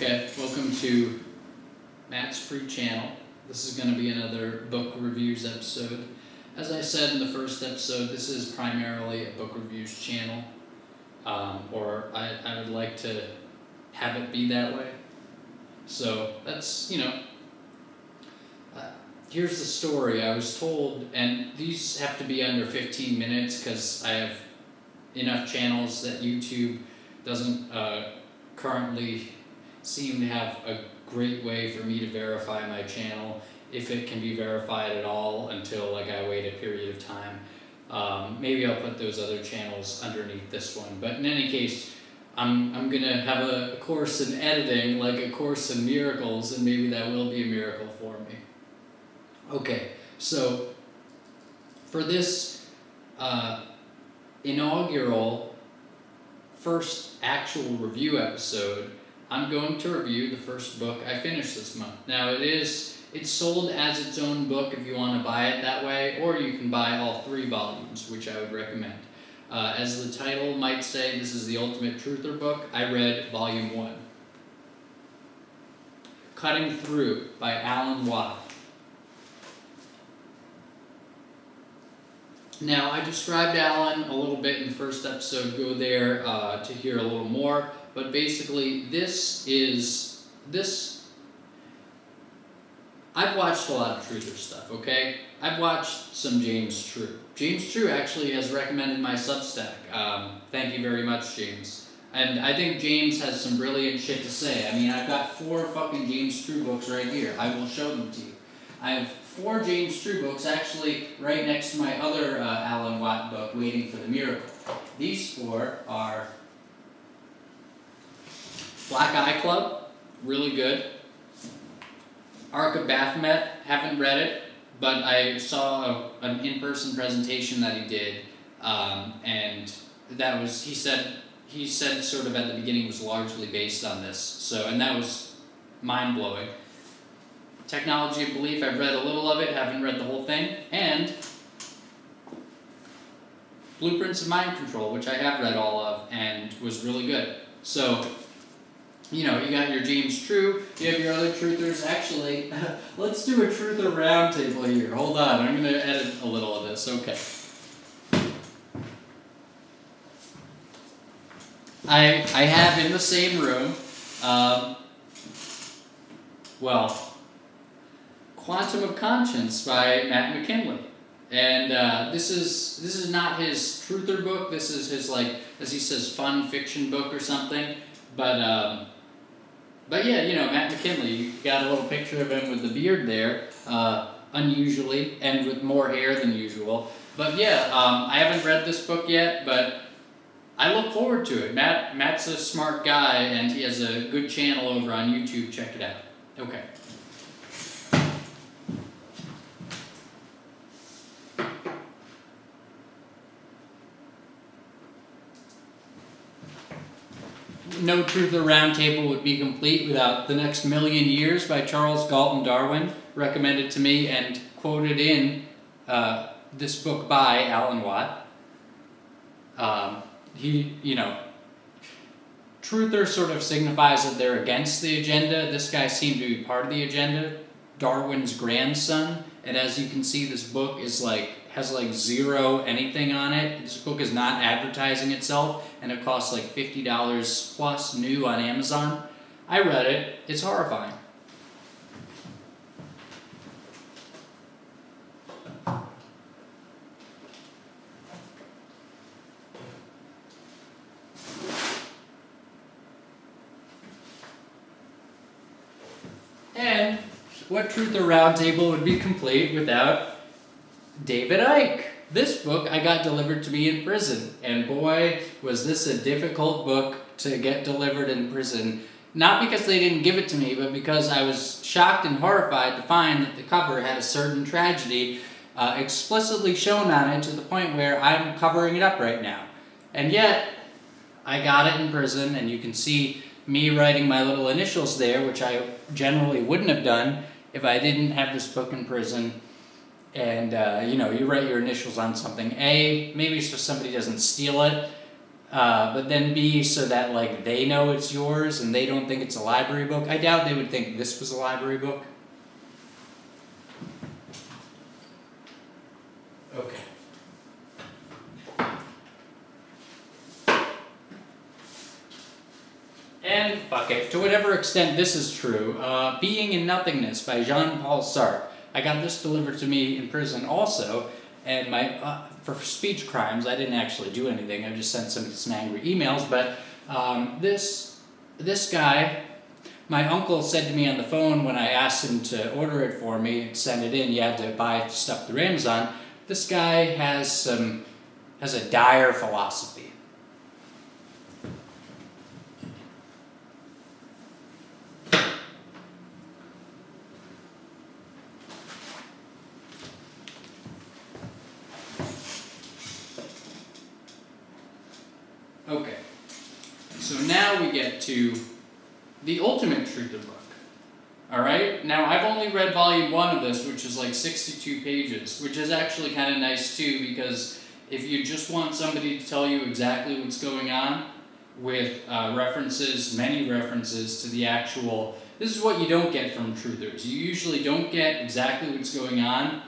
Okay, welcome to Matt's free channel. This is going to be another book reviews episode. As I said in the first episode, this is primarily a book reviews channel, or I would like to have it be that way. So that's, here's the story. I was told, and these have to be under 15 minutes because I have enough channels that YouTube doesn't currently seem to have a great way for me to verify my channel, if it can be verified at all, until I wait a period of time. Maybe I'll put those other channels underneath this one. But in any case, I'm gonna have a course in editing, like a course in miracles, and maybe that will be a miracle for me. Okay, so for this inaugural first actual review episode, I'm going to review the first book I finished this month. Now it's sold as its own book if you want to buy it that way, or you can buy all 3 volumes, which I would recommend. As the title might say, this is the ultimate truther book. I read volume 1. Cutting Through by Alan Watt. Now, I described Alan a little bit in the first episode. Go there to hear a little more. But basically, I've watched a lot of truther stuff, okay? I've watched some James True. James True actually has recommended my Substack. Thank you very much, James. And I think James has some brilliant shit to say. I mean, I've got 4 fucking James True books right here. I will show them to you. I have 4 James True books actually right next to my other Alan Watt book, Waiting for the Miracle. These 4 are Black Eye Club, really good. Arc of Baphomet, haven't read it, but I saw an in-person presentation that he did, and that was, he said sort of at the beginning was largely based on this, so, and that was mind-blowing. Technology of Belief, I've read a little of it, haven't read the whole thing, and Blueprints of Mind Control, which I have read all of, and was really good. So, you got your James True, you have your other truthers. Actually, let's do a truther roundtable here. Hold on, I'm going to edit a little of this. Okay. I have in the same room, Quantum of Conscience by Matt McKinley. And this is not his truther book. This is his, as he says, fun fiction book or something. But yeah, Matt McKinley, you got a little picture of him with the beard there, unusually, and with more hair than usual. But yeah, I haven't read this book yet, but I look forward to it. Matt's a smart guy, and he has a good channel over on YouTube. Check it out. Okay. No Truther Roundtable would be complete without The Next Million Years by Charles Galton Darwin, recommended to me and quoted in this book by Alan Watt. Truther sort of signifies that they're against the agenda. This guy seemed to be part of the agenda, Darwin's grandson, and as you can see, this book is has 0 anything on it. This book is not advertising itself, and it costs $50 plus new on Amazon. I read it. It's horrifying. And what Truther Roundtable would be complete without David Icke? This book I got delivered to me in prison, and boy, was this a difficult book to get delivered in prison. Not because they didn't give it to me, but because I was shocked and horrified to find that the cover had a certain tragedy explicitly shown on it, to the point where I'm covering it up right now. And yet, I got it in prison, and you can see me writing my little initials there, which I generally wouldn't have done if I didn't have this book in prison. And, you write your initials on something. A, maybe so somebody doesn't steal it. but then B, so that like they know it's yours and they don't think it's a library book. I doubt they would think this was a library book. Okay. And fuck it, to whatever extent this is true, Being in Nothingness by Jean-Paul Sartre. I got this delivered to me in prison also, and for speech crimes, I didn't actually do anything, I just sent some angry emails, but this guy, my uncle said to me on the phone when I asked him to order it for me and send it in, you had to buy stuff through Amazon, this guy has a dire philosophy. Okay, so now we get to the ultimate truth of the book. Alright, now I've only read volume 1 of this, which is like 62 pages, which is actually kind of nice too, because if you just want somebody to tell you exactly what's going on, with references, many references to the actual, this is what you don't get from truthers. You usually don't get exactly what's going on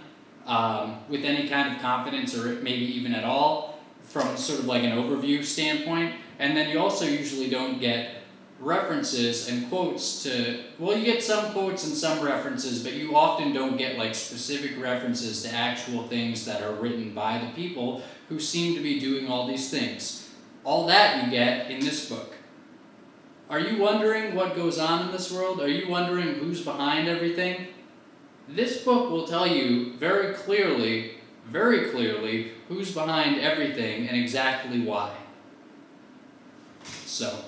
with any kind of confidence, or maybe even at all, from sort of like an overview standpoint, and then you also usually don't get references and quotes to, well, you get some quotes and some references, but you often don't get like specific references to actual things that are written by the people who seem to be doing all these things. All that you get in this book. Are you wondering what goes on in this world? Are you wondering who's behind everything? This book will tell you very clearly, who's behind everything and exactly why. So